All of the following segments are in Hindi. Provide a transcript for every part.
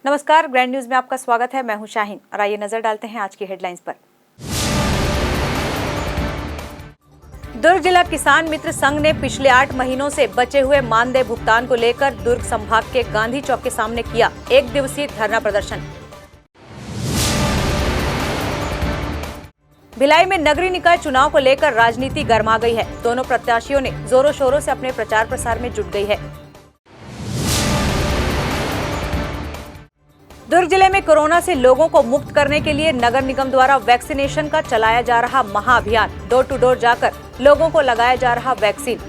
नमस्कार, ग्रैंड न्यूज में आपका स्वागत है। मैं हूं शाहीन और आइए नजर डालते हैं आज की हेडलाइंस पर। दुर्ग जिला किसान मित्र संघ ने पिछले 8 महीनों से बचे हुए मानदेय भुगतान को लेकर दुर्ग संभाग के गांधी चौक के सामने किया 1 दिवसीय धरना प्रदर्शन। भिलाई में नगरीय निकाय चुनाव को लेकर राजनीति गर्मा गई है। दोनों प्रत्याशियों ने जोरों शोरों से अपने प्रचार प्रसार में जुट गई है। दुर्ग जिले में कोरोना से लोगों को मुक्त करने के लिए नगर निगम द्वारा वैक्सीनेशन का चलाया जा रहा महाअभियान। डोर टू डोर जाकर लोगों को लगाया जा रहा वैक्सीन।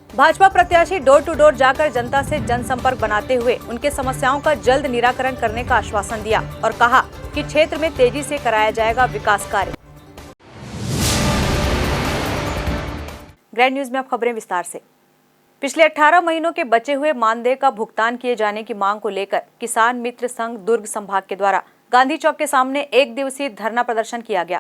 भाजपा प्रत्याशी डोर टू डोर जाकर जनता से जनसंपर्क बनाते हुए उनके समस्याओं का जल्द निराकरण करने का आश्वासन दिया और कहा कि क्षेत्र में तेजी से कराया जाएगा विकास कार्य। ग्रैंड न्यूज में अब खबरें विस्तार से। पिछले 18 महीनों के बचे हुए मानदेय का भुगतान किए जाने की मांग को लेकर किसान मित्र संघ दुर्ग संभाग के द्वारा गांधी चौक के सामने 1 दिवसीय धरना प्रदर्शन किया गया।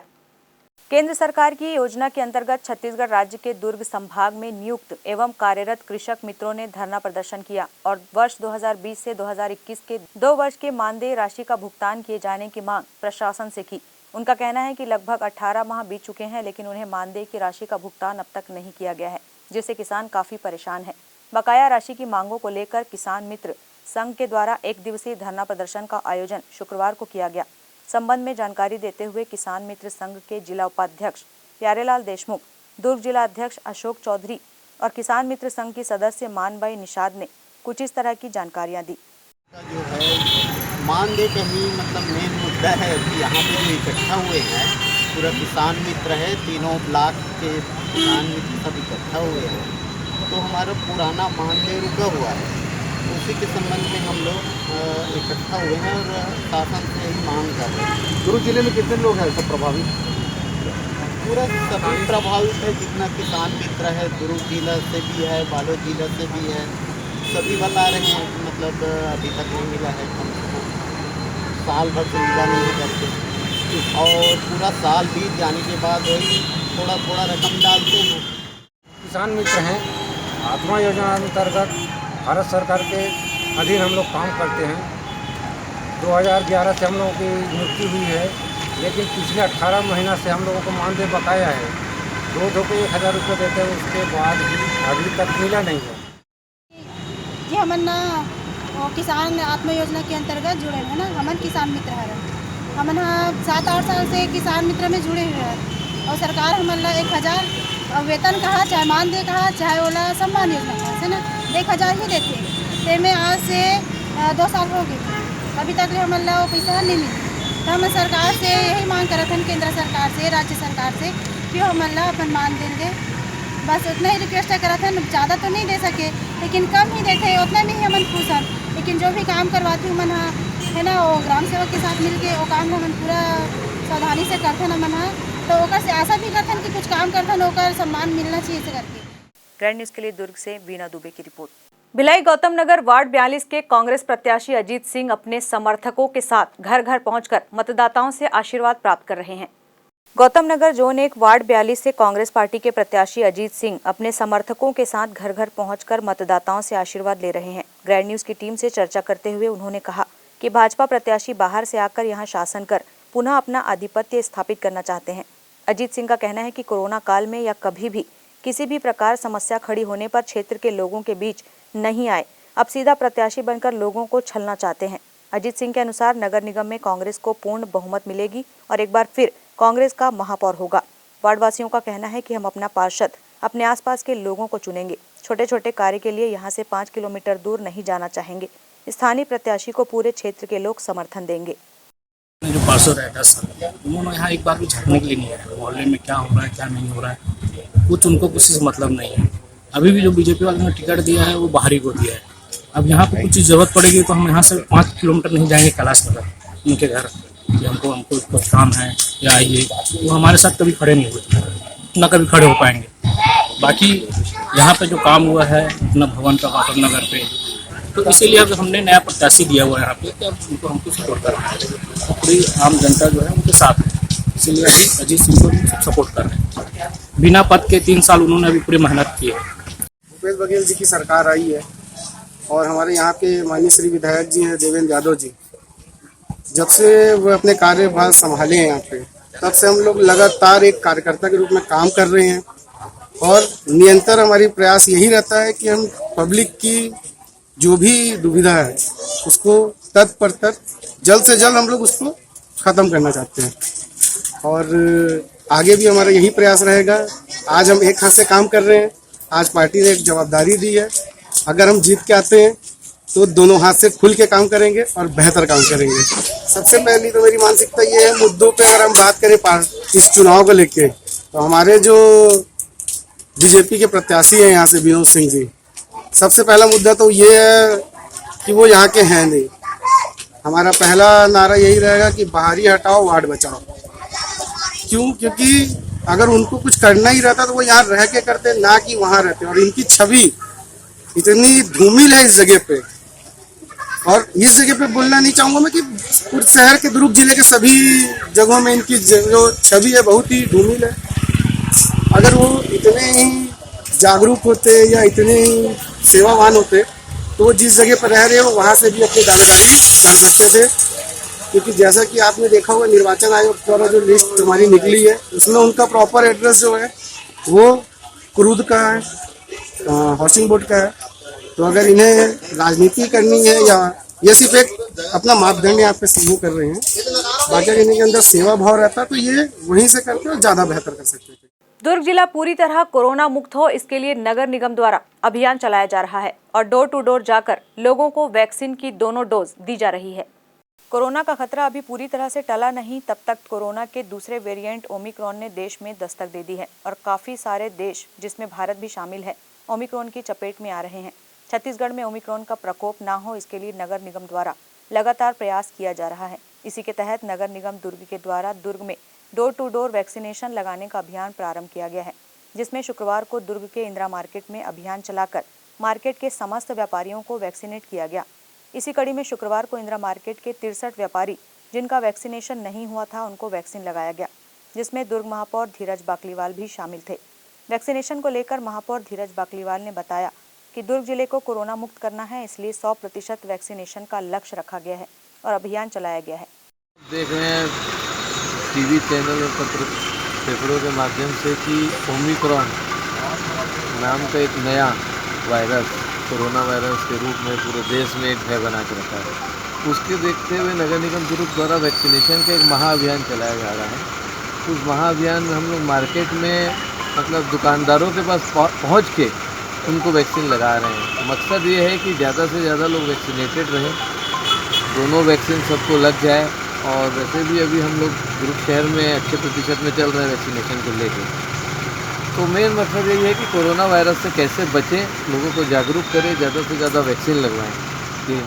केंद्र सरकार की योजना के अंतर्गत छत्तीसगढ़ राज्य के दुर्ग संभाग में नियुक्त एवं कार्यरत कृषक मित्रों ने धरना प्रदर्शन किया और वर्ष 2020 से 2021 के 2 वर्ष के मानदेय राशि का भुगतान किए जाने की मांग प्रशासन से की। उनका कहना है कि लगभग 18 माह बीत चुके हैं, लेकिन उन्हें मानदेय की राशि का भुगतान अब तक नहीं किया गया है, जिससे किसान काफी परेशान है। बकाया राशि की मांगों को लेकर किसान मित्र संघ के द्वारा 1 दिवसीय धरना प्रदर्शन का आयोजन शुक्रवार को किया गया। संबंध में जानकारी देते हुए किसान मित्र संघ के जिला उपाध्यक्ष प्यारेलाल देशमुख, दुर्ग जिला अध्यक्ष अशोक चौधरी और किसान मित्र संघ की सदस्य मानबाई निषाद ने कुछ इस तरह की जानकारियां दी। जो है मानदेय का ही मेन मुद्दा है कि यहाँ पे जो इकट्ठा हुए हैं, पूरा किसान मित्र है, तीनों ब्लॉक के किसान मित्र सब इकट्ठा हुए हैं, तो हमारा पुराना मानदेय रुका हुआ है। उसी के संबंध में हम लोग इकट्ठा हुए हैं और शासन से ही मांग कर रहे हैं। दुर्ग जिले में कितने लोग हैं सब प्रभावित? पूरा सभी प्रभावित है, जितना किसान मित्र है, दुर्ग जिला से भी है, बालोद जिला से भी है, सभी बता रहे हैं कि अभी तक नहीं मिला है, हमको साल भर से मिला नहीं करके, और पूरा साल बीत जाने के बाद वही थोड़ा थोड़ा रकम डालते हैं। किसान मित्र हैं, आत्मा योजना अंतर्गत भारत सरकार के अधीन हम लोग काम करते हैं। 2011 से हम लोगों की नियुक्ति हुई है, लेकिन पिछले 18 महीना से हम लोगों को मानदेय बकाया है। दो को 1000 रुपये देते हैं, उसके बाद भी अभी तक मिला नहीं है। जी हमन किसान आत्मा योजना के अंतर्गत जुड़े हैं ना, हमन किसान मित्र है। हमन 7-8 साल से किसान मित्र में जुड़े हुए हैं और सरकार हमन 1000 वेतन कहा, चाहे मानदेय कहा, चाहे ओला सम्मान योजना कहा से ना 1000 ही देते हैं। ते में आज से 2 साल हो गए, अभी तक हमन वो पैसा नहीं मिली। तो हम सरकार से यही मांग करत हैं, केंद्र सरकार से, राज्य सरकार से, कि हमन अपन मान देंगे। बस उतना ही रिक्वेस्ट करत हैं, ज़्यादा तो नहीं दे सके, लेकिन कम ही देते हैं, उतना में ही हमन खुश हैं। लेकिन जो भी काम करवाती हूँ मन है ना, वो ग्राम सेवक के साथ मिलके वो काम हमन पूरा सावधानी से करते हैं मन, तो ओकर से आशा भी करते हैं कि कुछ काम करते हैं, ओकर सम्मान मिलना चाहिए इसे करके। ग्रैंड न्यूज के लिए दुर्ग से वीना दुबे की रिपोर्ट। भिलाई गौतम नगर वार्ड 42 के कांग्रेस प्रत्याशी अजीत सिंह अपने समर्थकों के साथ घर घर पहुंचकर मतदाताओं से आशीर्वाद प्राप्त कर रहे हैं। गौतम नगर जोन 1 वार्ड 42 से कांग्रेस पार्टी के प्रत्याशी अजीत सिंह अपने समर्थकों के साथ घर घर पहुंचकर मतदाताओं से आशीर्वाद ले रहे हैं। ग्रैंड न्यूज की टीम से चर्चा करते हुए उन्होंने कहा कि भाजपा प्रत्याशी बाहर से आकर यहां शासन कर पुनः अपना आधिपत्य स्थापित करना चाहते हैं। अजीत सिंह का कहना है कि कोरोना काल में या कभी भी किसी भी प्रकार समस्या खड़ी होने पर क्षेत्र के लोगों के बीच नहीं आए, अब सीधा प्रत्याशी बनकर लोगों को छलना चाहते हैं। अजीत सिंह के अनुसार नगर निगम में कांग्रेस को पूर्ण बहुमत मिलेगी और एक बार फिर कांग्रेस का महापौर होगा। वार्डवासियों का कहना है कि हम अपना पार्षद अपने आसपास के लोगों को चुनेंगे। छोटे छोटे कार्य के लिए यहां से 5 किलोमीटर दूर नहीं जाना चाहेंगे। स्थानीय प्रत्याशी को पूरे क्षेत्र के लोग समर्थन देंगे। जो पार्षद है 10 साल, उन्होंने यहाँ एक बार भी झाँकने के लिए नहीं आया। मोहल्ले में क्या हो रहा है क्या नहीं हो रहा है कुछ उनको किसी से मतलब नहीं है। अभी भी जो बीजेपी वाले ने टिकट दिया है वो बाहरी को दिया है। अब यहाँ पे कुछ चीज़ जरूरत पड़ेगी तो हम यहाँ से 5 किलोमीटर नहीं जाएंगे कैलाश नगर उनके घर कि हमको कुछ काम है या आइए, वो हमारे साथ कभी खड़े नहीं हुए, ना कभी खड़े हो पाएंगे। बाकी यहाँ पे जो काम हुआ है अपना भवन का गौतम नगर पे, तो इसीलिए अब हमने नया प्रत्याशी दिया हुआ है यहाँ पे कि अब उनको हमको सपोर्ट करना है। पूरी आम जनता जो है उनके साथ है, इसीलिए अजीत सिंह को सपोर्ट कर रहे हैं। बिना पद के 3 साल उन्होंने अभी पूरी मेहनत की है। भूपेश बघेल जी की सरकार आई है और हमारे यहाँ के माननीय श्री विधायक जी हैं देवेंद्र यादव जी, जब से वो अपने कार्यभार संभाले हैं यहाँ पे, तब से हम लोग लगातार एक कार्यकर्ता के रूप में काम कर रहे हैं और निरंतर हमारी प्रयास यही रहता है कि हम पब्लिक की जो भी दुविधा है उसको तत्परतः जल्द से जल्द हम लोग उसको ख़त्म करना चाहते हैं और आगे भी हमारा यही प्रयास रहेगा। आज हम एक हाथ से काम कर रहे हैं, आज पार्टी ने एक जवाबदारी दी है, अगर हम जीत के आते हैं तो दोनों हाथ से खुल के काम करेंगे और बेहतर काम करेंगे। सबसे पहली तो मेरी मानसिकता ये है, मुद्दों पे अगर हम बात करें इस चुनाव को लेके, तो हमारे जो बीजेपी के प्रत्याशी हैं यहाँ से विनोद सिंह जी, सबसे पहला मुद्दा तो ये है कि वो यहाँ के हैं नहीं। हमारा पहला नारा यही रहेगा कि बाहरी हटाओ वार्ड बचाओ। क्यों? क्योंकि अगर उनको कुछ करना ही रहता तो वो यहाँ रह के करते, ना कि वहाँ रहते। और इनकी छवि इतनी धूमिल है इस जगह पे, और इस जगह पे बोलना नहीं चाहूँगा मैं कि पूरे शहर के दुर्ग जिले के सभी जगहों में इनकी जो छवि है बहुत ही धूमिल है। अगर वो इतने ही जागरूक होते या इतने ही सेवावान होते तो वो जिस जगह पर रह रहे हो वहाँ से भी अपनी दावेदारी कर सकते थे। क्योंकि जैसा कि आपने देखा होगा निर्वाचन आयोग द्वारा जो लिस्ट हमारी निकली है उसमें उनका प्रॉपर एड्रेस जो है वो क्रूद का है, हाउसिंग बोर्ड का है। तो अगर इन्हें राजनीति करनी है या ये सिर्फ एक अपना मापदंड यहाँ पे समूह कर रहे हैं, बाकी अगर इनके अंदर सेवा भाव रहता तो ये वहीं से करते और ज़्यादा बेहतर कर सकते थे। दुर्ग जिला पूरी तरह कोरोना मुक्त हो, इसके लिए नगर निगम द्वारा अभियान चलाया जा रहा है और डोर टू डोर जाकर लोगों को वैक्सीन की दोनों डोज दी जा रही है। कोरोना का खतरा अभी पूरी तरह से टला नहीं, तब तक कोरोना के दूसरे वेरिएंट ओमिक्रॉन ने देश में दस्तक दे दी है और काफी सारे देश जिसमें भारत भी शामिल है ओमिक्रॉन की चपेट में आ रहे हैं। छत्तीसगढ़ में ओमिक्रॉन का प्रकोप ना हो, इसके लिए नगर निगम द्वारा लगातार प्रयास किया जा रहा है। इसी के तहत नगर निगम दुर्ग के द्वारा दुर्ग में डोर टू डोर वैक्सीनेशन लगाने का अभियान प्रारंभ किया गया है, जिसमें शुक्रवार को दुर्ग के इंदिरा मार्केट में अभियान चलाकर मार्केट के समस्त व्यापारियों को वैक्सीनेट किया गया। इसी कड़ी में शुक्रवार को इंदिरा मार्केट के 63 व्यापारी जिनका वैक्सीनेशन नहीं हुआ था उनको वैक्सीन लगाया गया, जिसमें दुर्ग महापौर धीरज बाकलीवाल भी शामिल थे। वैक्सीनेशन को लेकर महापौर धीरज बाकलीवाल ने बताया कि दुर्ग जिले को कोरोना मुक्त करना है, इसलिए 100% वैक्सीनेशन का लक्ष्य रखा गया है और अभियान चलाया गया है। देख रहे हैं टीवी चैनल और पत्र पेपरों के माध्यम से कि ओमिक्रॉन नाम का एक नया वायरस कोरोना वायरस के रूप में पूरे देश में एक भय बना के रखा है। उसके देखते हुए नगर निगम दुर्ग द्वारा वैक्सीनेशन का एक महाअभियान चलाया जा रहा है। उस महाअभियान में हम लोग मार्केट में मतलब दुकानदारों के पास पहुँच के उनको वैक्सीन लगा रहे हैं। मकसद ये है कि ज़्यादा से ज़्यादा लोग वैक्सीनेटेड रहें, दोनों वैक्सीन सबको लग जाए। और वैसे भी अभी हम लोग दुर्ग शहर में अच्छे प्रतिशत में चल रहे हैं वैक्सीनेशन को लेकर। तो मेन मकसद यही है कि कोरोना वायरस से कैसे बचें, लोगों को जागरूक करें, ज़्यादा से ज़्यादा वैक्सीन लगवाएं।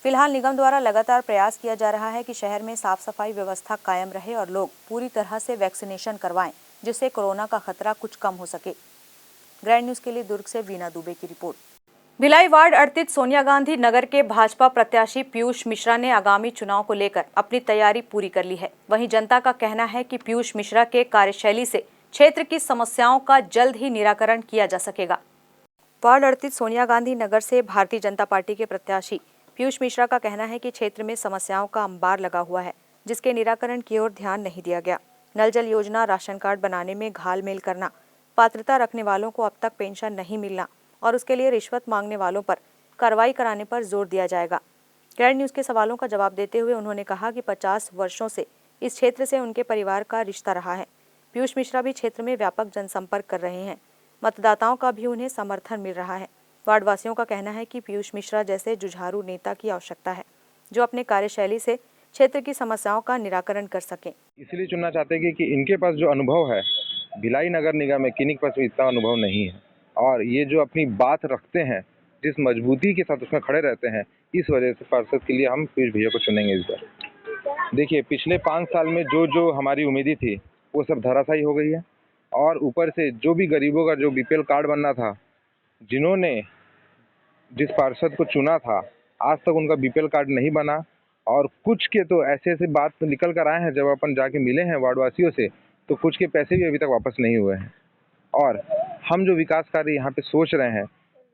फिलहाल निगम द्वारा लगातार प्रयास किया जा रहा है कि शहर में साफ सफाई व्यवस्था कायम रहे और लोग पूरी तरह से वैक्सीनेशन करवाएं, जिससे कोरोना का खतरा कुछ कम हो सके। ग्रैंड न्यूज के लिए दुर्ग से वीना दुबे की रिपोर्ट। भिलाई वार्ड 38 सोनिया गांधी नगर के भाजपा प्रत्याशी पीयूष मिश्रा ने आगामी चुनाव को लेकर अपनी तैयारी पूरी कर ली है। वहीं जनता का कहना है कि पीयूष मिश्रा के कार्यशैली से क्षेत्र की समस्याओं का जल्द ही निराकरण किया जा सकेगा। वार्ड 38 सोनिया गांधी नगर से भारतीय जनता पार्टी के प्रत्याशी पीयूष मिश्रा का कहना है कि क्षेत्र में समस्याओं का अंबार लगा हुआ है, जिसके निराकरण की ओर ध्यान नहीं दिया गया। नल जल योजना, राशन कार्ड बनाने में घालमेल करना, पात्रता रखने वालों को अब तक पेंशन नहीं मिलना और उसके लिए रिश्वत मांगने वालों पर कार्रवाई कराने पर जोर दिया जाएगा। ग्रैंड न्यूज के सवालों का जवाब देते हुए उन्होंने कहा कि 50 वर्षों से इस क्षेत्र से उनके परिवार का रिश्ता रहा है। पीयूष मिश्रा भी क्षेत्र में व्यापक जनसंपर्क कर रहे हैं, मतदाताओं का भी उन्हें समर्थन मिल रहा है। वार्डवासियों का कहना है कि पीयूष मिश्रा जैसे जुझारू नेता की आवश्यकता है, जो अपने कार्यशैली से क्षेत्र की समस्याओं का निराकरण कर सकें। इसलिए चुनना चाहते हैं कि इनके पास जो अनुभव है भिलाई नगर निगम में किन्हीं के पास इतना अनुभव नहीं है, और ये जो अपनी बात रखते हैं, जिस मजबूती के साथ उसमें खड़े रहते हैं, इस वजह से पार्षद के लिए हम पीयूष भैया को चुनेंगे इस बार। देखिए, पिछले 5 साल में जो हमारी उम्मीदें थी वो सब धराशायी हो गई है, और ऊपर से जो भी गरीबों का जो बीपीएल कार्ड बनना था, जिन्होंने जिस पार्षद को चुना था, आज तक उनका बीपीएल कार्ड नहीं बना। और कुछ के तो ऐसे बात निकल कर आए हैं, जब अपन जाके मिले हैं वार्डवासियों से, तो कुछ के पैसे भी अभी तक वापस नहीं हुए हैं। और हम जो विकास कार्य यहाँ पे सोच रहे हैं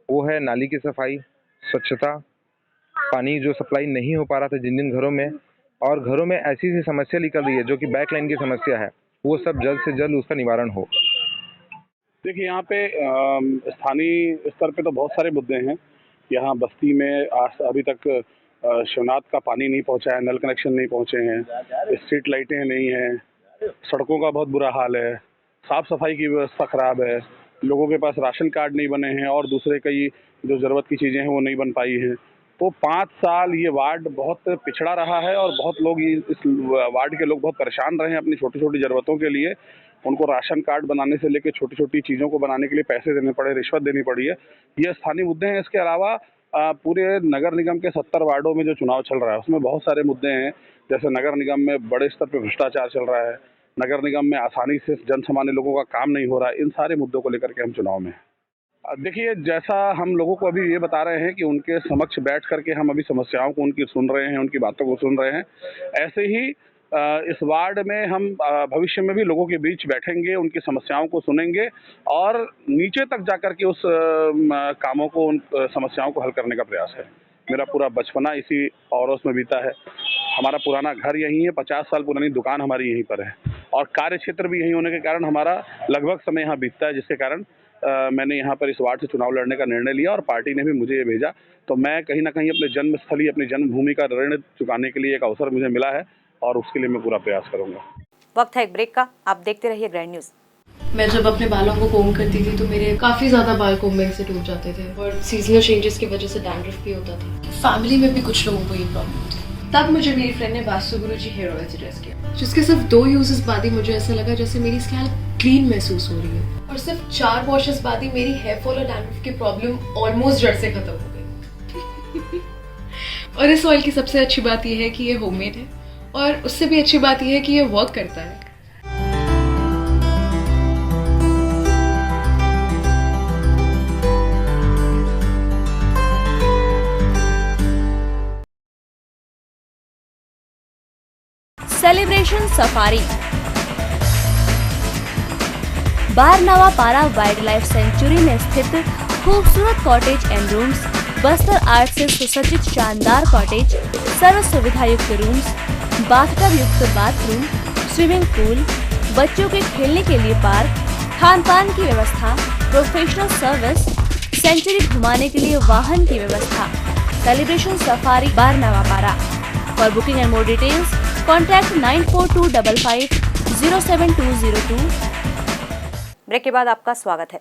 वो है नाली की सफाई, स्वच्छता, पानी जो सप्लाई नहीं हो पा रहा था जिन जिन घरों में, और घरों में ऐसी ऐसी समस्या निकल रही है जो कि बैकलाइन की समस्या है, वो सब जल्द से जल्द उसका निवारण हो। देखिए यहाँ पे स्थानीय स्तर पे तो बहुत सारे मुद्दे हैं। यहाँ बस्ती में आज अभी तक शिवनाथ का पानी नहीं पहुँचा है, नल कनेक्शन नहीं पहुँचे हैं, स्ट्रीट लाइटें नहीं हैं, सड़कों का बहुत बुरा हाल है, साफ सफाई की व्यवस्था खराब है, लोगों के पास राशन कार्ड नहीं बने हैं और दूसरे कई जो ज़रूरत की चीज़ें हैं वो नहीं बन पाई हैं। तो 5 साल ये वार्ड बहुत पिछड़ा रहा है और बहुत लोग इस वार्ड के लोग बहुत परेशान रहे हैं अपनी छोटी छोटी ज़रूरतों के लिए। उनको राशन कार्ड बनाने से लेकर छोटी छोटी चीज़ों को बनाने के लिए पैसे देने पड़े, रिश्वत देनी पड़ी है। ये स्थानीय मुद्दे हैं। इसके अलावा पूरे नगर निगम के 70 वार्डों में जो चुनाव चल रहा है उसमें बहुत सारे मुद्दे हैं। जैसे नगर निगम में बड़े स्तर पर भ्रष्टाचार चल रहा है, नगर निगम में आसानी से जन सामान्य लोगों का काम नहीं हो रहा है। इन सारे मुद्दों को लेकर के हम चुनाव में हैं। देखिए, जैसा हम लोगों को अभी ये बता रहे हैं कि उनके समक्ष बैठ करके हम अभी समस्याओं को उनकी सुन रहे हैं, उनकी बातों को सुन रहे हैं, ऐसे ही इस वार्ड में हम भविष्य में भी लोगों के बीच बैठेंगे, उनकी समस्याओं को सुनेंगे और नीचे तक जाकर के उस कामों को, उन समस्याओं को हल करने का प्रयास है। मेरा पूरा बचपना इसी औरों में बीता है। हमारा पुराना घर यहीं है, 50 साल पुरानी दुकान हमारी यहीं पर है और कार्य क्षेत्र भी यहीं होने के कारण हमारा लगभग समय यहाँ बीतता है, जिसके कारण मैंने यहाँ पर इस वार्ड से चुनाव लड़ने का निर्णय लिया और पार्टी ने भी मुझे ये भेजा। तो मैं कहीं ना कहीं अपने जन्मस्थली, अपनी जन्मभूमि का ऋण चुकाने के लिए एक अवसर मुझे मिला है और उसके लिए मैं पूरा प्रयास करूंगा। वक्त है एक ब्रेक का, आप देखते रहिए ग्रैंड न्यूज। मैं जब अपने बालों को कोम करती थी तो मेरे काफी ज्यादा बाल कोम्बिंग से टूट जाते थे और सीजनल चेंजेस की वजह से डैंड्रफ भी होता था। फैमिली में भी कुछ लोगों को ये प्रॉब्लम थी। तब मुझे मेरी फ्रेंड ने वास्तु गुरुजी हेयर ऑयल सजेस्ट किया, जिसके सिर्फ 2 यूजेस बाद ही मुझे ऐसा लगा जैसे मेरी स्कैल्प क्लीन महसूस हो रही है और सिर्फ 4 वॉशेस बाद ही मेरी हेयर फॉल और डैंड्रफ की प्रॉब्लम ऑलमोस्ट जड़ से खत्म हो गई। और इस ऑयल की सबसे अच्छी बात यह है कि ये होममेड है और उससे भी अच्छी बात यह है कि ये वर्क करता है। सेलिब्रेशन सफारी बारनावा पारा वाइल्ड लाइफ सेंचुरी में स्थित खूबसूरत cottage and rooms, Bastar art से सुसज्जित शानदार कॉटेज, सर्व सुविधा युक्त रूम्स, बाथटब युक्त बाथरूम, स्विमिंग पूल, बच्चों के खेलने के लिए पार्क, खान पान की व्यवस्था, प्रोफेशनल सर्विस, सेंचुरी घुमाने के लिए वाहन की व्यवस्था। Celebration safari Barnawapara. For booking and more details contact 942255070202। Break के बाद आपका स्वागत है।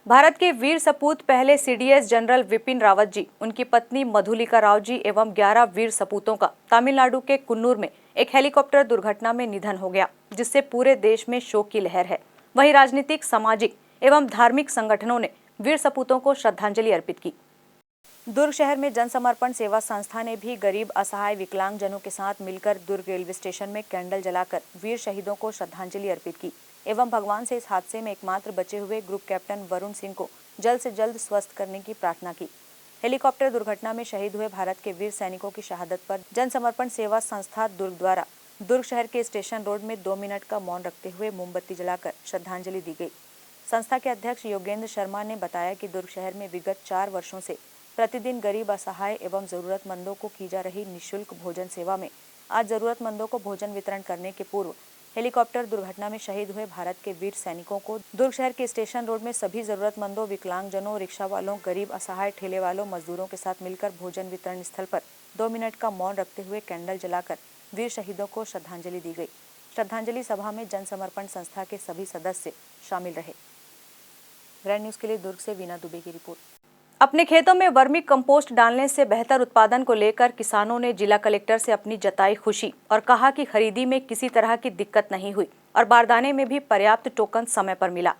भारत के वीर सपूत पहले सीडीएस जनरल विपिन रावत जी, उनकी पत्नी मधुलिका राव जी एवं 11 वीर सपूतों का तमिलनाडु के कुन्नूर में एक हेलीकॉप्टर दुर्घटना में निधन हो गया, जिससे पूरे देश में शोक की लहर है। वहीं राजनीतिक, सामाजिक एवं धार्मिक संगठनों ने वीर सपूतों को श्रद्धांजलि अर्पित की। दुर्ग शहर में जनसमर्पण सेवा संस्था ने भी गरीब, असहाय, विकलांग जनों के साथ मिलकर दुर्ग रेलवे स्टेशन में कैंडल जलाकर वीर शहीदों को श्रद्धांजलि अर्पित की एवं भगवान से इस हादसे में एकमात्र बचे हुए ग्रुप कैप्टन वरुण सिंह को जल्द से जल्द स्वस्थ करने की प्रार्थना की। हेलीकॉप्टर दुर्घटना में शहीद हुए भारत के वीर सैनिकों की शहादत पर जनसमर्पण सेवा संस्था दुर्ग द्वारा दुर्ग शहर के स्टेशन रोड में 2 मिनट का मौन रखते हुए मोमबत्ती जलाकर श्रद्धांजलि दी गई। संस्था के अध्यक्ष योगेंद्र शर्मा ने बताया कि दुर्ग शहर में विगत 4 वर्षों से प्रतिदिन गरीब, असहाय एवं जरूरतमंदों को की जा रही निःशुल्क भोजन सेवा में आज जरूरतमंदों को भोजन वितरण करने के पूर्व हेलीकॉप्टर दुर्घटना में शहीद हुए भारत के वीर सैनिकों को दुर्ग शहर के स्टेशन रोड में सभी जरूरतमंदों, विकलांगजनों, रिक्शा वालों, गरीब, असहाय, ठेले वालों, मजदूरों के साथ मिलकर भोजन वितरण स्थल पर 2 मिनट का मौन रखते हुए कैंडल जलाकर वीर शहीदों को श्रद्धांजलि दी गई। श्रद्धांजलि सभा में जनसमर्पण संस्था के सभी सदस्य शामिल रहे। ग्रैंड न्यूज के लिए दुर्ग से वीना दुबे की रिपोर्ट। अपने खेतों में वर्मी कंपोस्ट डालने से बेहतर उत्पादन को लेकर किसानों ने जिला कलेक्टर से अपनी जताई खुशी और कहा कि खरीदी में किसी तरह की दिक्कत नहीं हुई और बारदाने में भी पर्याप्त टोकन समय पर मिला।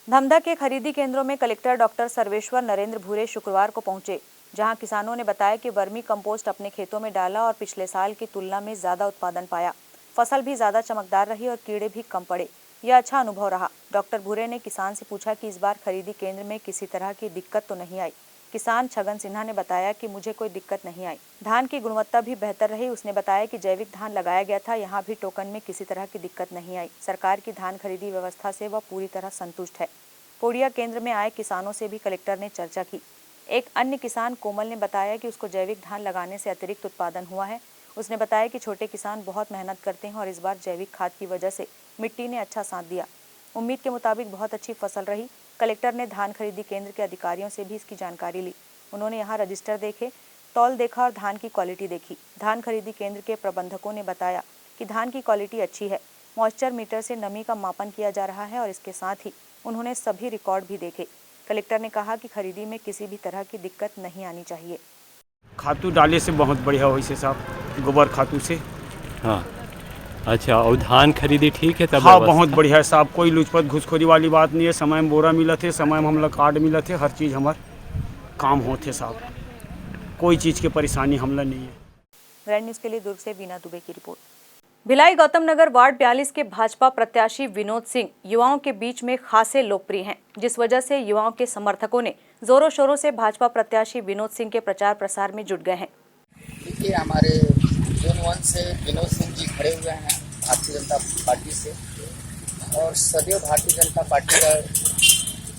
धमधा के खरीदी केंद्रों में कलेक्टर डॉक्टर सर्वेश्वर नरेंद्र भूरे शुक्रवार को पहुंचे, जहां किसानों ने बताया कि वर्मी कंपोस्ट अपने खेतों में डाला और पिछले साल की तुलना में ज्यादा उत्पादन पाया। फसल भी ज्यादा चमकदार रही और कीड़े भी कम पड़े। यह अच्छा अनुभव रहा। डॉक्टर भूरे ने किसान से पूछा कि इस बार खरीदी केंद्र में किसी तरह की दिक्कत तो नहीं आई। किसान छगन सिन्हा ने बताया कि मुझे कोई दिक्कत नहीं आई, धान की गुणवत्ता भी बेहतर रही। उसने बताया कि जैविक धान लगाया गया था, यहाँ भी टोकन में किसी तरह की दिक्कत नहीं आई। सरकार की धान खरीदी व्यवस्था से वह पूरी तरह संतुष्ट है। पोड़िया केंद्र में आए किसानों से भी कलेक्टर ने चर्चा की। एक अन्य किसान कोमल ने बताया कि उसको जैविक धान लगाने से अतिरिक्त उत्पादन हुआ है। उसने बताया कि छोटे किसान बहुत मेहनत करते हैं और इस बार जैविक खाद की वजह से मिट्टी ने अच्छा साथ दिया। उम्मीद के मुताबिक बहुत अच्छी फसल रही। कलेक्टर ने धान खरीदी केंद्र के अधिकारियों से भी इसकी जानकारी ली। उन्होंने यहाँ रजिस्टर देखे, तौल देखा और धान की क्वालिटी देखी। धान खरीदी केंद्र के प्रबंधकों ने बताया कि धान की क्वालिटी अच्छी है। मॉइस्चर मीटर से नमी का मापन किया जा रहा है और इसके साथ ही उन्होंने सभी रिकॉर्ड भी देखे। कलेक्टर ने कहा कि खरीदी में किसी भी तरह की दिक्कत नहीं आनी चाहिए। खातू डाले से बहुत बढ़िया हो इसे साहब, गोबर खातू से। हाँ अच्छा, और धान खरीदी ठीक है तब? हाँ बहुत बढ़िया है साहब, कोई लूचपत घुसखोरी वाली बात नहीं है। समय में बोरा मिला थे, समय में हम लोग कार्ड मिला थे, हर चीज़ हमार काम होते साहब, कोई चीज़ की परेशानी हमला नहीं है। ग्रैंड न्यूज़ के लिए दुर्ग से बीना दुबे की रिपोर्ट। भिलाई गौतम नगर वार्ड 42 के भाजपा प्रत्याशी विनोद सिंह युवाओं के बीच में खासे लोकप्रिय हैं, जिस वजह से युवाओं के समर्थकों ने जोरों शोरों से भाजपा प्रत्याशी विनोद सिंह के प्रचार प्रसार में जुट गए हैं। देखिए, हमारे जोन 1 से विनोद सिंह जी खड़े हुए हैं भारतीय जनता पार्टी से, और सदैव भारतीय जनता पार्टी का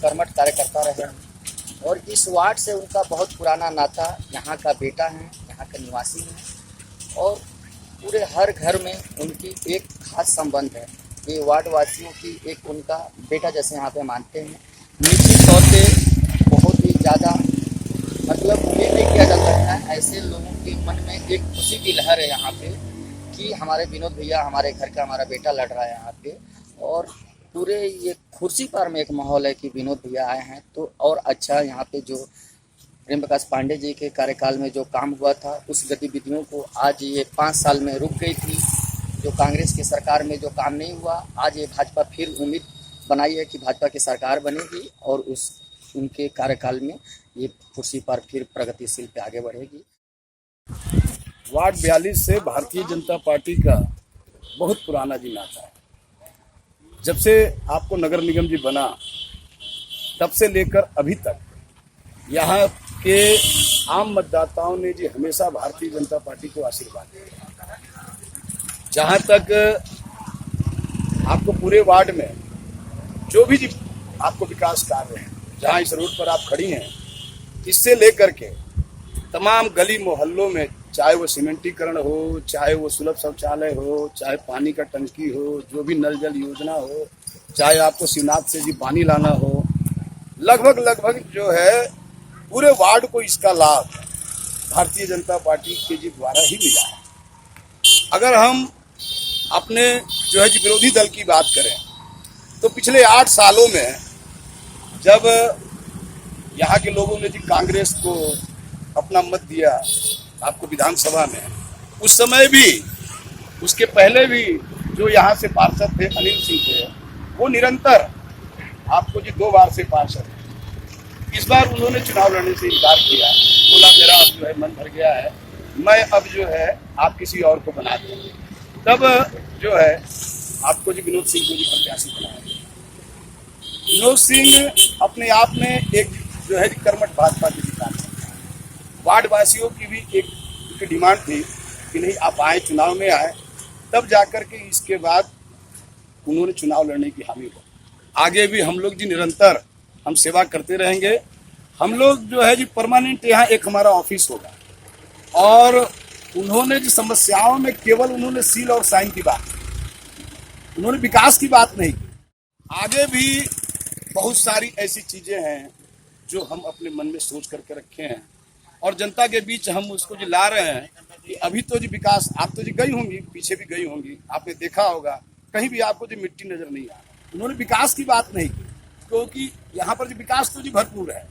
कर्मठ कार्यकर्ता रहे हैं। और इस वार्ड से उनका बहुत पुराना नाता, यहाँ का बेटा है, यहाँ का निवासी है, और पूरे हर घर में उनकी एक खास संबंध है। ये वार्ड वासियों की एक उनका बेटा जैसे यहाँ पे मानते हैं। निश्चित तौर पे बहुत ही ज़्यादा मतलब ये नहीं किया जा सकता है, ऐसे लोगों के मन में एक खुशी की लहर है यहाँ पे कि हमारे विनोद भैया, हमारे घर का हमारा बेटा लड़ रहा है यहाँ पे। और पूरे ये खुर्सी पर में एक माहौल है कि विनोद भैया आए हैं तो और अच्छा। यहाँ पे जो प्रेम प्रकाश पांडे जी के कार्यकाल में जो काम हुआ था, उस गतिविधियों को आज ये 5 साल में रुक गई थी। जो कांग्रेस की सरकार में जो काम नहीं हुआ, आज ये भाजपा फिर उम्मीद बनाई है कि भाजपा की सरकार बनेगी और उनके कार्यकाल में ये कुर्सी पर फिर प्रगतिशील पे आगे बढ़ेगी। वार्ड 42 से भारतीय जनता पार्टी का बहुत पुराना जी नाता है। जब से आपको नगर निगम जी बना, तब से लेकर अभी तक यहाँ के आम मतदाताओं ने जी हमेशा भारतीय जनता पार्टी को आशीर्वाद दिया। जहाँ तक आपको पूरे वार्ड में जो भी जी आपको विकास कार्य हैं, जहाँ इस रोड पर आप खड़ी हैं, इससे लेकर के तमाम गली मोहल्लों में, चाहे वो सीमेंटीकरण हो, चाहे वो सुलभ शौचालय हो, चाहे पानी का टंकी हो, जो भी नल जल योजना हो, चाहे आपको शिवनाथ से जी पानी लाना हो, लगभग जो है पूरे वार्ड को इसका लाभ भारतीय जनता पार्टी के जी द्वारा ही मिला है। अगर हम अपने जो है जी विरोधी दल की बात करें तो पिछले 8 सालों में जब यहाँ के लोगों ने जी कांग्रेस को अपना मत दिया आपको विधानसभा में, उस समय भी, उसके पहले भी जो यहाँ से पार्षद थे अनिल सिंह थे, वो निरंतर आपको जी 2 बार से पार्षद। इस बार उन्होंने चुनाव लड़ने से इनकार किया, बोला मेरा अब जो है मन भर गया है, मैं अब जो है आप किसी और को बना देंगे। तब जो है आपको जी विनोद सिंह को जी प्रत्याशी बनाया। विनोद सिंह अपने आप में एक जो है कर्मठ भाजपा की जिता है। वार्ड वासियों की भी एक डिमांड थी कि नहीं आप आए, चुनाव में आए, तब जाकर के इसके बाद उन्होंने चुनाव लड़ने की हामी हो। आगे भी हम लोग जी निरंतर हम सेवा करते रहेंगे। हम लोग जो है जी परमानेंट यहाँ एक हमारा ऑफिस होगा, और उन्होंने जो समस्याओं में केवल उन्होंने सील और साइन की बात की, उन्होंने विकास की बात नहीं की। आगे भी बहुत सारी ऐसी चीजें हैं जो हम अपने मन में सोच करके रखे हैं और जनता के बीच हम उसको जो ला रहे हैं कि अभी तो जी विकास, आप तो जी गई होंगी, पीछे भी गई होंगी, आपने देखा होगा कहीं भी आपको जो मिट्टी नजर नहीं आ। उन्होंने विकास की बात नहीं की, क्योंकि यहाँ पर जो विकास तो जी भरपूर है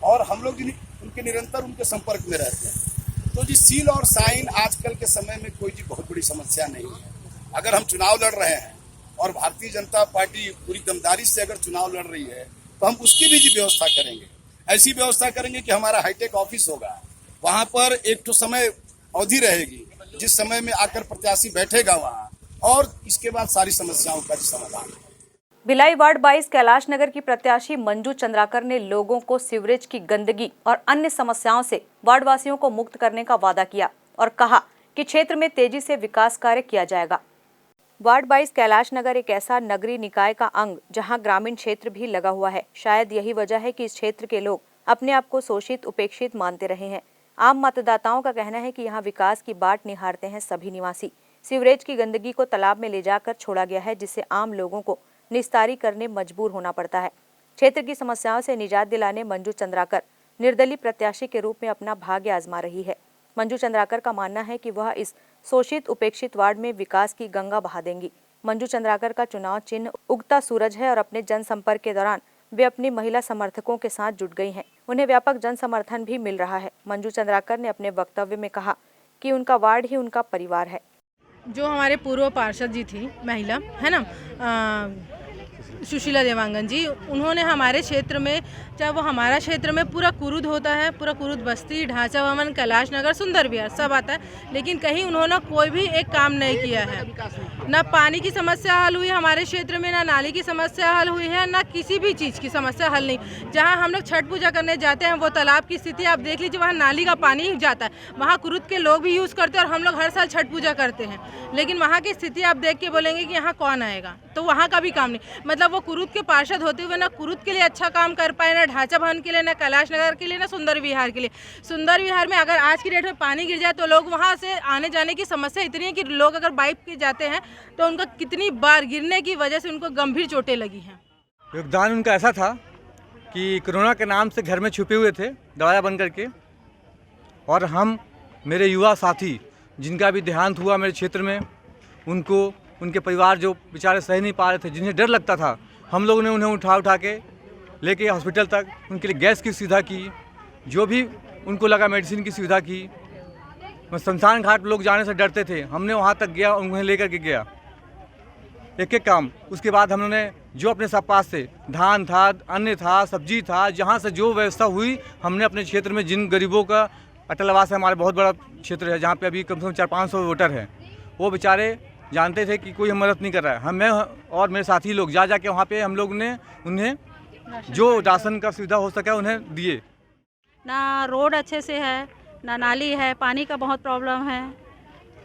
और हम लोग जी उनके निरंतर उनके संपर्क में रहते हैं। तो जी सील और साइन आजकल के समय में कोई जी बहुत बड़ी समस्या नहीं है। अगर हम चुनाव लड़ रहे हैं और भारतीय जनता पार्टी पूरी दमदारी से अगर चुनाव लड़ रही है तो हम उसकी भी जी व्यवस्था करेंगे। ऐसी व्यवस्था करेंगे कि हमारा हाईटेक ऑफिस होगा, वहाँ पर एक तो समय अवधि रहेगी जिस समय में आकर प्रत्याशी बैठेगा वहाँ, और इसके बाद सारी समस्याओं का समाधान। भिलाई वार्ड 22 कैलाश नगर की प्रत्याशी मंजू चंद्राकर ने लोगों को सीवरेज की गंदगी और अन्य समस्याओं से वार्ड वासियों को मुक्त करने का वादा किया और कहा कि क्षेत्र में तेजी से विकास कार्य किया जाएगा। वार्ड 22 कैलाश नगर एक ऐसा नगरीय निकाय का अंग जहां ग्रामीण क्षेत्र भी लगा हुआ है। शायद यही वजह है कि इस क्षेत्र के लोग अपने आप को शोषित उपेक्षित मानते रहे हैं। आम मतदाताओं का कहना है कि यहाँ विकास की बाट निहारते हैं सभी निवासी। सीवरेज की गंदगी को तालाब में ले जाकर छोड़ा गया है, जिससे आम लोगों को निस्तारी करने मजबूर होना पड़ता है। क्षेत्र की समस्याओं से निजात दिलाने मंजू चंद्राकर निर्दलीय प्रत्याशी के रूप में अपना भाग्य आजमा रही है। मंजू चंद्राकर का मानना है कि वह इस शोषित उपेक्षित वार्ड में विकास की गंगा बहा देंगी। मंजू चंद्राकर का चुनाव चिन्ह उगता सूरज है और अपने जनसंपर्क के दौरान वे अपनी महिला समर्थकों के साथ जुट गई हैं। उन्हें व्यापक जन समर्थन भी मिल रहा है। मंजू चंद्राकर ने अपने वक्तव्य में कहा कि उनका वार्ड ही उनका परिवार है। जो हमारे पूर्व पार्षद जी थी महिला है ना, सुशीला देवांगन जी, उन्होंने हमारे क्षेत्र में, चाहे वो हमारा क्षेत्र में पूरा कुरुद होता है, पूरा कुरुद बस्ती, ढांचा भवन, कैलाश नगर, सुंदर विहार सब आता है, लेकिन कहीं उन्होंने कोई भी एक काम नहीं किया है। ना पानी की समस्या हल हुई हमारे क्षेत्र में, ना नाली की समस्या हल हुई है, ना किसी भी चीज़ की समस्या हल नहीं। जहाँ हम लोग छठ पूजा करने जाते हैं वो तालाब की स्थिति आप देख लीजिए, वहाँ नाली का पानी ही जाता है, वहाँ कुरुद के लोग भी यूज़ करते हैं और हम लोग हर साल छठ पूजा करते हैं, लेकिन वहाँ की स्थिति आप देख के बोलेंगे कि यहाँ कौन आएगा, तो वहाँ का भी काम नहीं। मतलब वो कुरुद के पार्षद होते हुए ना कुरुद के लिए अच्छा काम कर पाए, ना ढांचा भवन के लिए, ना कैलाश नगर के लिए, ना सुंदर विहार के लिए। सुंदर विहार में अगर आज की डेट में पानी गिर जाए तो लोग वहाँ से आने जाने की समस्या इतनी है कि लोग अगर बाइक पे जाते हैं तो उनका कितनी बार गिरने की वजह से उनको गंभीर चोटें लगी हैं। योगदान उनका ऐसा था कि कोरोना के नाम से घर में छुपे हुए थे दवाया बन करके, और हम मेरे युवा साथी जिनका भी देहांत हुआ मेरे क्षेत्र में, उनको उनके परिवार जो बेचारे सह नहीं पा रहे थे, जिन्हें डर लगता था, हम लोगों ने उन्हें उठा के लेके हॉस्पिटल तक उनके लिए गैस की सुविधा की, जो भी उनको लगा मेडिसिन की सुविधा की। शमशान घाट लोग जाने से डरते थे, हमने वहाँ तक गया, उन्हें लेकर के गया, एक एक काम। उसके बाद हम लोगों ने जो अपने सब पास से धान था, अन्न था, सब्जी था, जहाँ से जो व्यवस्था हुई, हमने अपने क्षेत्र में जिन गरीबों का, अटल आवास है हमारे बहुत बड़ा क्षेत्र है जहाँ पे अभी कम से कम 400-500 वोटर हैं, वो बेचारे जानते थे कि कोई हम मदद नहीं कर रहा है। मैं और मेरे साथी लोग जा के वहाँ पे हम लोग ने उन्हें जो राशन का सुविधा हो सका उन्हें दिए। ना रोड अच्छे से है, ना नाली है, पानी का बहुत प्रॉब्लम है,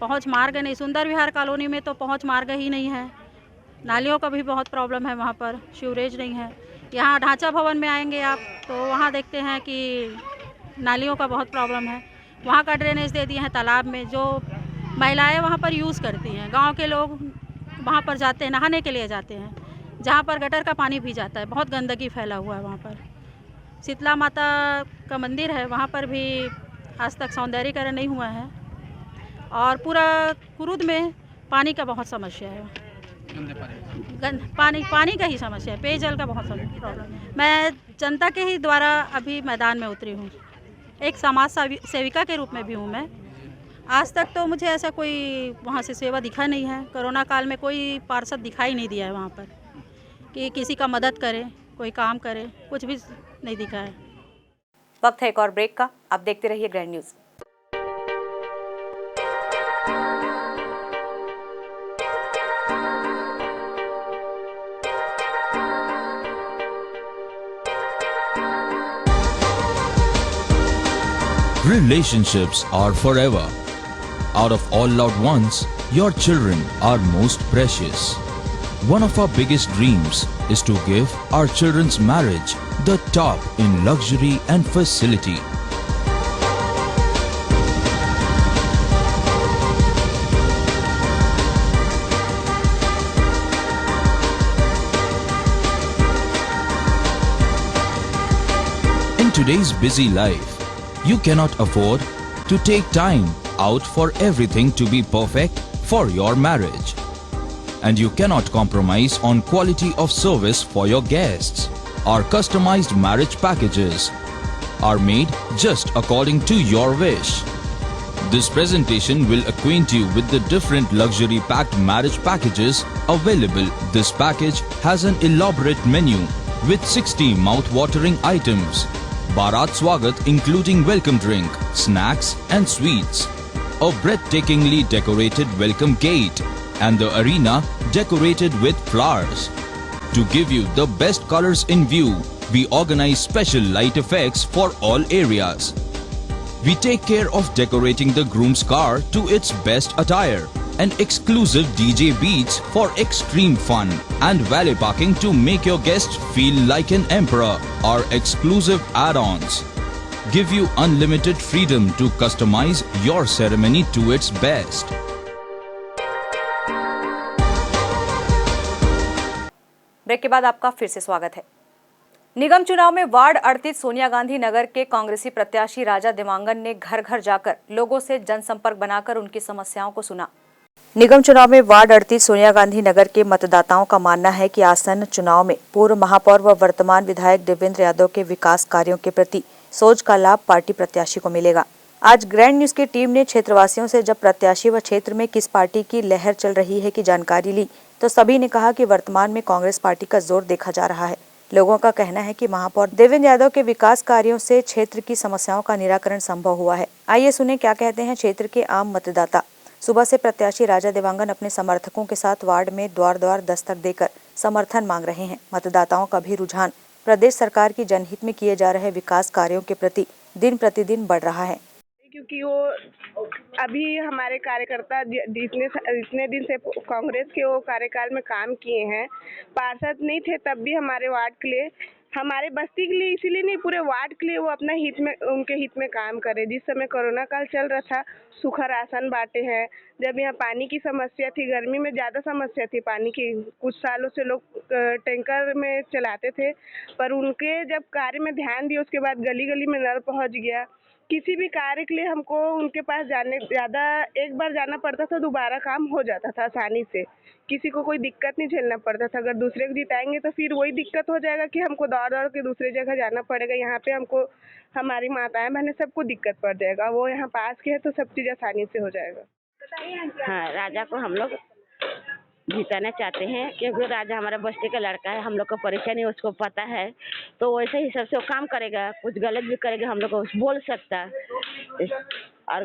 पहुँच मार्ग नहीं, सुंदर विहार कॉलोनी में तो पहुँच मार्ग ही नहीं है, नालियों का भी बहुत प्रॉब्लम है, वहाँ पर सीवरेज नहीं है। यहाँ ढांचा भवन में आएंगे आप तो वहाँ देखते हैं कि नालियों का बहुत प्रॉब्लम है, वहाँ का ड्रेनेज दे दिए हैं तालाब में, जो महिलाएं वहाँ पर यूज़ करती हैं। गांव के लोग वहाँ पर जाते हैं, नहाने के लिए जाते हैं, जहाँ पर गटर का पानी भी जाता है, बहुत गंदगी फैला हुआ है वहाँ पर। शीतला माता का मंदिर है, वहाँ पर भी आज तक सौंदर्यीकरण नहीं हुआ है, और पूरा कुरुद में पानी का बहुत समस्या है, पानी का ही समस्या है, पेयजल का बहुत प्रॉब्लम है। मैं जनता के ही द्वारा अभी मैदान में उतरी हूँ, एक समाज सेविका के रूप में भी हूँ मैं। आज तक तो मुझे ऐसा कोई वहाँ से सेवा दिखा नहीं है, कोरोना काल में कोई पार्षद दिखाई नहीं दिया है वहाँ पर कि किसी का मदद करे, कोई काम करे, कुछ भी नहीं दिखा है। वक्त है एक और ब्रेक का, आप देखते रहिए grand news. Relationships are forever. Out of all loved ones, your children are most precious. One of our biggest dreams is to give our children's marriage the top in luxury and facility. In today's busy life, you cannot afford to take time out for everything to be perfect for your marriage. And you cannot compromise on quality of service for your guests. Our customized marriage packages are made just according to your wish. This presentation will acquaint you with the different luxury packed marriage packages available. This package has an elaborate menu with 60 mouth-watering items. Bharat Swagat including welcome drink, snacks and sweets. A breathtakingly decorated welcome gate and the arena decorated with flowers. To give you the best colors in view, we organize special light effects for all areas. We take care of decorating the groom's car to its best attire. and exclusive DJ beats for extreme fun, and valet parking to make your guests feel like an emperor. Our exclusive add-ons give you unlimited freedom to customize your ceremony to its best. Break के बाद आपका फिर से स्वागत है। निगम चुनाव में वार्ड 38 सोनिया गांधी नगर के कांग्रेसी प्रत्याशी राजा देवांगन ने घर घर जाकर लोगों से जनसंपर्क बनाकर उनकी समस्याओं को सुना। निगम चुनाव में वार्ड 38 सोनिया गांधी नगर के मतदाताओं का मानना है कि आसन्न चुनाव में पूर्व महापौर व वर्तमान विधायक देवेंद्र यादव के विकास कार्यों के प्रति सोच का लाभ पार्टी प्रत्याशी को मिलेगा। आज ग्रैंड न्यूज की टीम ने क्षेत्रवासियों से जब प्रत्याशी व क्षेत्र में किस पार्टी की लहर चल रही है की जानकारी ली तो सभी ने कहा कि वर्तमान में कांग्रेस पार्टी का जोर देखा जा रहा है। लोगों का कहना है कि महापौर देवेंद्र यादव के विकास कार्यों से क्षेत्र की समस्याओं का निराकरण संभव हुआ है। आइए सुने क्या कहते हैं क्षेत्र के आम मतदाता। सुबह से प्रत्याशी राजा देवांगन अपने समर्थकों के साथ वार्ड में द्वार द्वार दस्तक देकर समर्थन मांग रहे हैं। मतदाताओं का भी रुझान प्रदेश सरकार की जनहित में किए जा रहे विकास कार्यों के प्रति दिन प्रतिदिन बढ़ रहा है, क्योंकि वो अभी हमारे कार्यकर्ता इतने दिन से कांग्रेस के वो कार्यकाल में काम किए हैं, पार्षद नहीं थे तब भी हमारे वार्ड के लिए, हमारे बस्ती के लिए, इसीलिए नहीं पूरे वार्ड के लिए वो अपना हित में, उनके हित में काम करे। जिस समय कोरोना काल चल रहा था सूखा राशन बांटे हैं। जब यहाँ पानी की समस्या थी, गर्मी में ज़्यादा समस्या थी पानी की, कुछ सालों से लोग टैंकर में चलाते थे, पर उनके जब कार्य में ध्यान दिया उसके बाद गली गली में नल पहुँच गया। किसी भी कार्य के लिए हमको उनके पास जाने ज़्यादा, एक बार जाना पड़ता था, दोबारा काम हो जाता था आसानी से, किसी को कोई दिक्कत नहीं झेलना पड़ता था। अगर दूसरे को जिताएंगे तो फिर वही दिक्कत हो जाएगा कि हमको दौड़ दौड़ के दूसरी जगह जाना पड़ेगा। यहाँ पे हमको हमारी माताएं बहनें सबको दिक्कत पड़ जाएगा, वो यहाँ पास के है तो सब चीज़ आसानी से हो जाएगा। हाँ, राजा को हम लोग जिताना चाहते हैं क्योंकि राजा हमारा बस्ती का लड़का है, हम लोग को परेशानी उसको पता है, तो वैसे ही सबसे वो काम करेगा। कुछ गलत भी करेगा हम लोग को बोल सकता और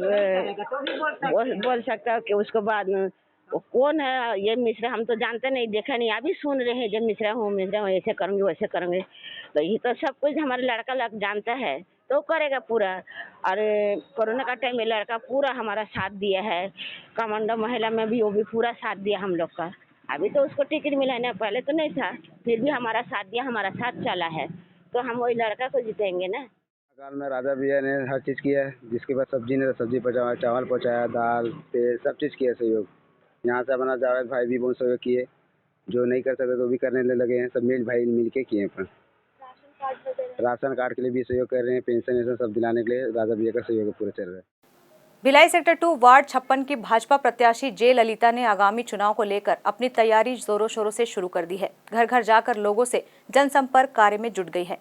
बोल सकता कि उसको बाद में वो कौन है ये मिश्रा, हम तो जानते नहीं, देखा नहीं, अभी सुन रहे हैं जब मिश्रा हूँ ऐसे करूँगी वैसे करेंगे, तो ये तो सब कुछ हमारे लड़का लोग जानता है तो करेगा पूरा। और कोरोना का टाइम में लड़का पूरा हमारा साथ दिया है, कमांडो महिला में भी वो भी पूरा साथ दिया हम लोग का। अभी तो उसको टिकट मिला है ना, पहले तो नहीं था, फिर भी हमारा साथ दिया, हमारा साथ चला है, तो हम वही लड़का को जीतेंगे ना। काल में राजा भैया ने हर चीज़ किया है, जिसके पास सब्जी ने सब्जी पहुँचाया, चावल पहुँचाया, दाल तेल सब चीज़ किया सहयोग। यहाँ से अपना जावेद भाई भी बहुत सहयोग किए, जो नहीं कर सकते तो भी करने लगे हैं, सब मिल के किए हैं। राशन कार्ड के लिए भी सहयोग कर रहे हैं, पेंशन सब दिलाने के लिए राजा भैया का सहयोग पूरा चल रहा है। भिलाई सेक्टर 2 वार्ड 56 की भाजपा प्रत्याशी जे ललिता ने आगामी चुनाव को लेकर अपनी तैयारी जोरों शोरों से शुरू कर दी है। घर घर जाकर लोगों से जनसंपर्क कार्य में जुट गई है।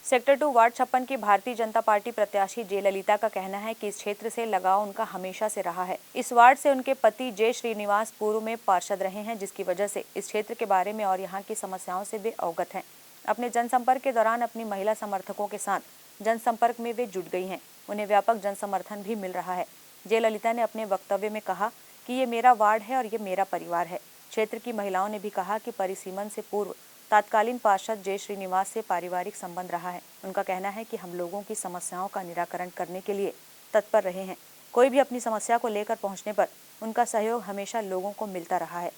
सेक्टर 2 वार्ड 56 की भारतीय जनता पार्टी प्रत्याशी जे ललिता का कहना है कि इस क्षेत्र से लगाव उनका हमेशा से रहा है। इस वार्ड से उनके पति जे श्रीनिवास पूर्व में पार्षद रहे हैं, जिसकी वजह से इस क्षेत्र के बारे में और यहाँ की समस्याओं से वे अवगत हैं। अपने जनसंपर्क के दौरान अपनी महिला समर्थकों के साथ जनसंपर्क में वे जुट गई हैं। उन्हें व्यापक जनसमर्थन भी मिल रहा है। जे ललिता ने अपने वक्तव्य में कहा कि ये मेरा वार्ड है और ये मेरा परिवार है। क्षेत्र की महिलाओं ने भी कहा कि परिसीमन से पूर्व तत्कालीन पार्षद जे श्रीनिवास से पारिवारिक संबंध रहा है। उनका कहना है कि हम लोगों की समस्याओं का निराकरण करने के लिए तत्पर रहे हैं। कोई भी अपनी समस्या को लेकर पहुंचने पर उनका सहयोग हमेशा लोगों को मिलता रहा है।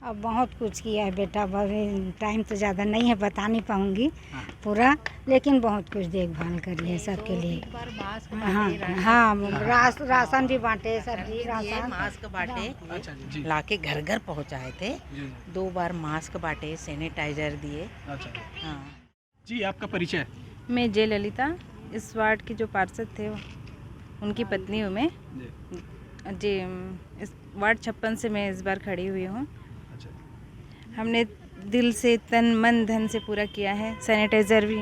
अब बहुत कुछ किया है बेटा, टाइम तो ज़्यादा नहीं है, बता नहीं पाऊँगी पूरा, लेकिन बहुत कुछ देखभाल करी है सबके लिए। हाँ, राशन भी बांटे, सब्जी राशन मास्क बांटे, लाके घर घर पहुंचाए थे। 2 बार मास्क बांटे, सैनिटाइजर दिए। हाँ जी, आपका परिचय? मैं जे ललिता, इस वार्ड की जो पार्षद थे उनकी पत्नी हूँ मैं जी। इस वार्ड 56 से मैं इस बार खड़ी हुई हूँ। हमने दिल से तन मन धन से पूरा किया है। सैनिटाइज़र भी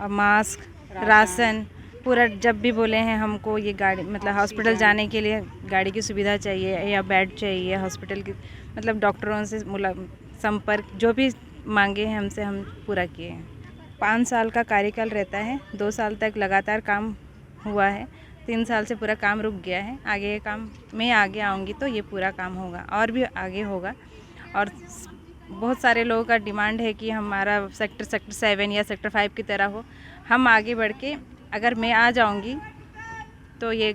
और मास्क, राशन पूरा। जब भी बोले हैं हमको ये गाड़ी, मतलब हॉस्पिटल जाने के लिए गाड़ी की सुविधा चाहिए या बेड चाहिए, हॉस्पिटल की मतलब डॉक्टरों से संपर्क, जो भी मांगे हैं हमसे हम पूरा किए हैं। 5 साल का कार्यकाल रहता है, 2 साल तक लगातार काम हुआ है, 3 साल से पूरा काम रुक गया है। आगे ये काम, मैं आगे आऊँगी तो ये पूरा काम होगा और भी आगे होगा। और बहुत सारे लोगों का डिमांड है कि हमारा सेक्टर 7 या सेक्टर 5 की तरह हो। हम आगे बढ़ के, अगर मैं आ जाऊंगी तो ये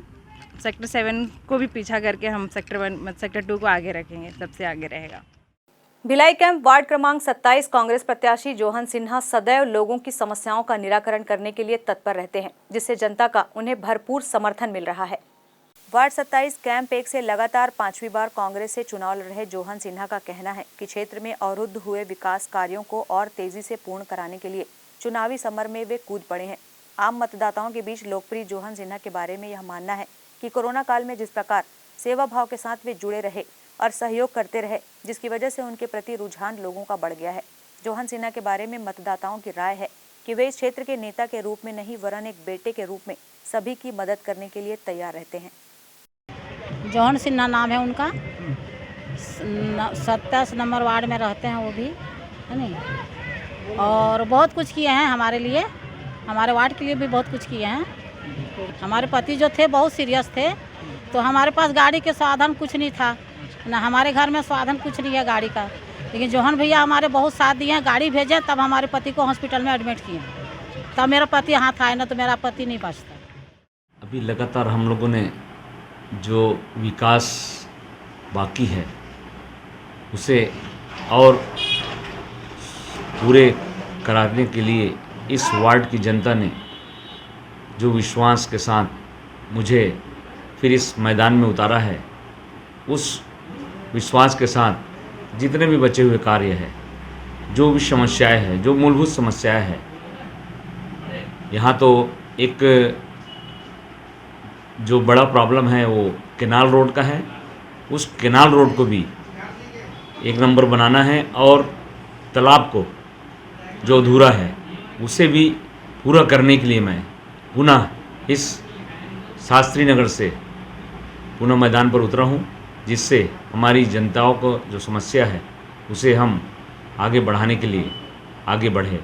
सेक्टर 7 को भी पीछा करके हम सेक्टर 2 को आगे रखेंगे, सबसे आगे रहेगा। भिलाई कैंप वार्ड क्रमांक 27 कांग्रेस प्रत्याशी जोहन सिन्हा सदैव लोगों की समस्याओं का निराकरण करने के लिए तत्पर रहते हैं, जिससे जनता का उन्हें भरपूर समर्थन मिल रहा है। वार्ड 27 कैंप 1 से लगातार 5वीं बार कांग्रेस से चुनाव लड़ रहे जोहन सिन्हा का कहना है कि क्षेत्र में अवरुद्ध हुए विकास कार्यों को और तेजी से पूर्ण कराने के लिए चुनावी समर में वे कूद पड़े हैं। आम मतदाताओं के बीच लोकप्रिय जोहन सिन्हा के बारे में यह मानना है कि कोरोना काल में जिस प्रकार सेवा भाव के साथ वे जुड़े रहे और सहयोग करते रहे, जिसकी वजह से उनके प्रति रुझान लोगों का बढ़ गया है। जोहन सिन्हा के बारे में मतदाताओं की राय है कि वे इस क्षेत्र के नेता के रूप में नहीं वरन एक बेटे के रूप में सभी की मदद करने के लिए तैयार रहते हैं। जोहन सिन्हा नाम है उनका, 27 नंबर वार्ड में रहते हैं वो भी, है नहीं, और बहुत कुछ किए हैं हमारे लिए, हमारे वार्ड के लिए भी बहुत कुछ किए हैं। हमारे पति जो थे बहुत सीरियस थे, तो हमारे पास गाड़ी के साधन कुछ नहीं था ना, हमारे घर में साधन कुछ नहीं है गाड़ी का, लेकिन जोहन भैया हमारे बहुत साथ दिए हैं, गाड़ी भेजे तब हमारे पति को हॉस्पिटल में एडमिट किए, तब मेरा पति हाथ आए, ना तो मेरा पति नहीं बचता। अभी लगातार हम लोगों ने जो विकास बाकी है उसे और पूरे कराने के लिए इस वार्ड की जनता ने जो विश्वास के साथ मुझे फिर इस मैदान में उतारा है, उस विश्वास के साथ जितने भी बचे हुए कार्य हैं, जो भी समस्याएं हैं, जो मूलभूत समस्याएं हैं, यहाँ तो एक जो बड़ा प्रॉब्लम है वो केनाल रोड का है, उस केनाल रोड को भी एक नंबर बनाना है और तालाब को जो अधूरा है उसे भी पूरा करने के लिए मैं पुनः इस शास्त्री नगर से पुनः मैदान पर उतरा हूँ, जिससे हमारी जनताओं को जो समस्या है उसे हम आगे बढ़ाने के लिए आगे बढ़े।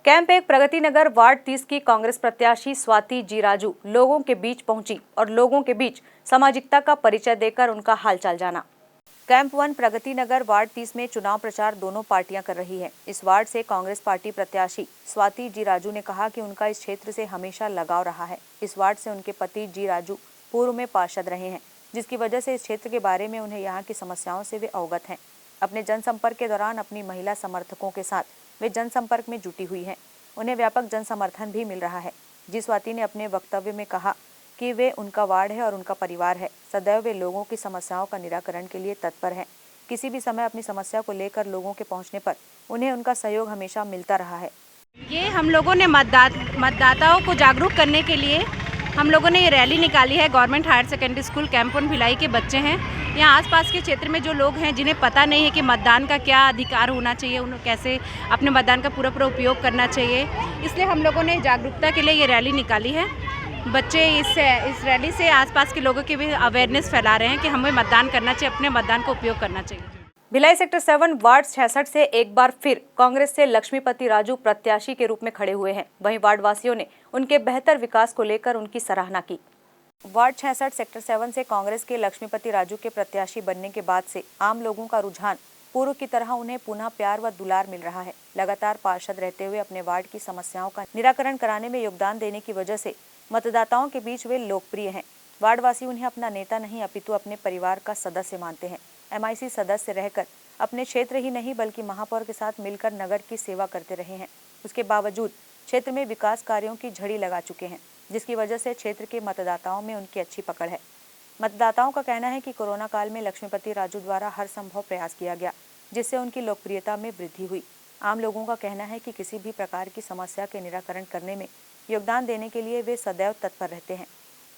कैंप 1 प्रगति नगर वार्ड 30 की कांग्रेस प्रत्याशी स्वाति जी राजू लोगों के बीच पहुंची और लोगों के बीच सामाजिकता का परिचय देकर उनका हालचाल जाना। कैंप 1 प्रगति नगर वार्ड 30 में चुनाव प्रचार दोनों पार्टियां कर रही हैं। इस वार्ड से कांग्रेस पार्टी प्रत्याशी स्वाति जी राजू ने कहा कि उनका इस क्षेत्र से हमेशा लगाव रहा है। इस वार्ड से उनके पति जी राजू पूर्व में पार्षद रहे हैं, जिसकी वजह से इस क्षेत्र के बारे में उन्हें यहाँ की समस्याओं से वे अवगत हैं। अपने जनसंपर्क के दौरान अपनी महिला समर्थकों के साथ वे जनसंपर्क में जुटी हुई हैं। उन्हें व्यापक जन समर्थन भी मिल रहा है। जी स्वाति ने अपने वक्तव्य में कहा कि वे उनका वार्ड है और उनका परिवार है। सदैव वे लोगों की समस्याओं का निराकरण के लिए तत्पर हैं। किसी भी समय अपनी समस्या को लेकर लोगों के पहुंचने पर उन्हें उनका सहयोग हमेशा मिलता रहा है। ये हम लोगों ने मतदाताओं को जागरूक करने के लिए हम लोगों ने ये रैली निकाली है। Government higher secondary school camp 1 Bhilai के बच्चे हैं। यहाँ आसपास के क्षेत्र में जो लोग हैं जिन्हें पता नहीं है कि मतदान का क्या अधिकार होना चाहिए, उन्हें कैसे अपने मतदान का पूरा उपयोग करना चाहिए, इसलिए हम लोगों ने जागरूकता के लिए ये रैली निकाली है। बच्चे इस रैली से आसपास के लोगों की भी अवेयरनेस फैला रहे हैं कि हमें मतदान करना चाहिए, अपने मतदान का उपयोग करना चाहिए। भिलाई सेक्टर 7 वार्ड 66 से एक बार फिर कांग्रेस से लक्ष्मीपति राजू प्रत्याशी के रूप में खड़े हुए हैं। वहीं वार्ड वासियों ने उनके बेहतर विकास को लेकर उनकी सराहना की। वार्ड 66 सेक्टर 7 से कांग्रेस के लक्ष्मीपति राजू के प्रत्याशी बनने के बाद से आम लोगों का रुझान पूर्व की तरह उन्हें पुनः प्यार व दुलार मिल रहा है। लगातार पार्षद रहते हुए अपने वार्ड की समस्याओं का निराकरण कराने में योगदान देने की वजह से मतदाताओं के बीच वे लोकप्रिय हैं। वार्डवासी उन्हें अपना नेता नहीं अपितु अपने परिवार का सदस्य मानते हैं। MIC सदस्य रहकर अपने क्षेत्र ही नहीं बल्कि महापौर के साथ मिलकर नगर की सेवा करते रहे हैं। उसके बावजूद क्षेत्र में विकास कार्यों की झड़ी लगा चुके हैं, जिसकी वजह से क्षेत्र के मतदाताओं में उनकी अच्छी पकड़ है। मतदाताओं का कहना है कि कोरोना काल में लक्ष्मीपति राजू द्वारा हर संभव प्रयास किया गया, जिससे उनकी लोकप्रियता में वृद्धि हुई। आम लोगों का कहना है कि किसी भी प्रकार की समस्या के निराकरण करने में योगदान देने के लिए वे सदैव तत्पर रहते हैं।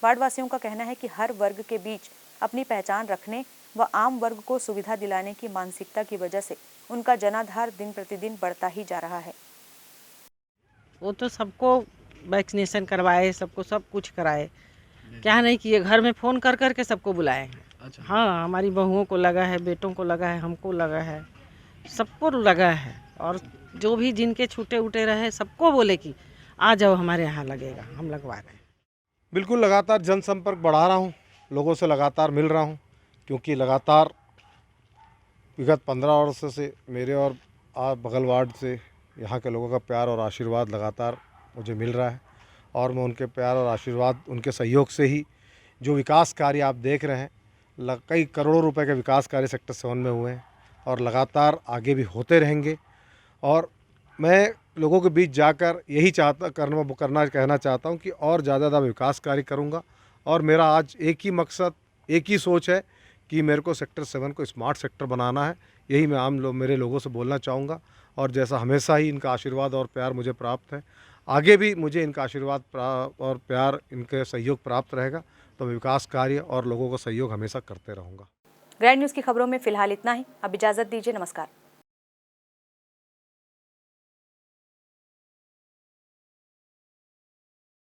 वार्डवासियों का कहना है कि हर वर्ग के बीच अपनी पहचान रखने व आम वर्ग को सुविधा दिलाने की मानसिकता की वजह से उनका जनाधार दिन प्रतिदिन बढ़ता ही जा रहा है। वो तो सबको वैक्सीनेशन करवाए, सबको सब कुछ कराए, क्या नहीं किए, घर में फ़ोन कर कर के सबको बुलाए। अच्छा। हाँ, हमारी बहुओं को लगा है, बेटों को लगा है, हमको लगा है, सबको लगा है। और जो भी जिनके छूटे उटे रहे सबको बोले कि आ जाओ हमारे यहाँ लगेगा, हम लगवा रहे हैं। बिल्कुल लगातार जनसंपर्क बढ़ा रहा हूँ, लोगों से लगातार मिल रहा हूँ, क्योंकि लगातार विगत 15 वर्षों से मेरे और बगल वार्ड से यहाँ के लोगों का प्यार और आशीर्वाद लगातार मुझे मिल रहा है और मैं उनके प्यार और आशीर्वाद, उनके सहयोग से ही जो विकास कार्य आप देख रहे हैं, कई करोड़ों रुपए के विकास कार्य सेक्टर 7 में हुए हैं और लगातार आगे भी होते रहेंगे। और मैं लोगों के बीच जाकर यही कहना चाहता हूं कि और ज़्यादा विकास कार्य करूंगा। और मेरा आज एक ही मकसद, एक ही सोच है कि मेरे को सेक्टर 7 को स्मार्ट सेक्टर बनाना है। यही मैं मेरे लोगों से बोलना चाहूँगा। और जैसा हमेशा ही इनका आशीर्वाद और प्यार मुझे प्राप्त है, आगे भी मुझे इनका आशीर्वाद और प्यार, इनके सहयोग प्राप्त रहेगा। तो मैं विकास कार्य और लोगों का सहयोग हमेशा करते रहूँगा। ग्रैंड न्यूज़ की खबरों में फिलहाल इतना ही। अब इजाज़त दीजिए। नमस्कार।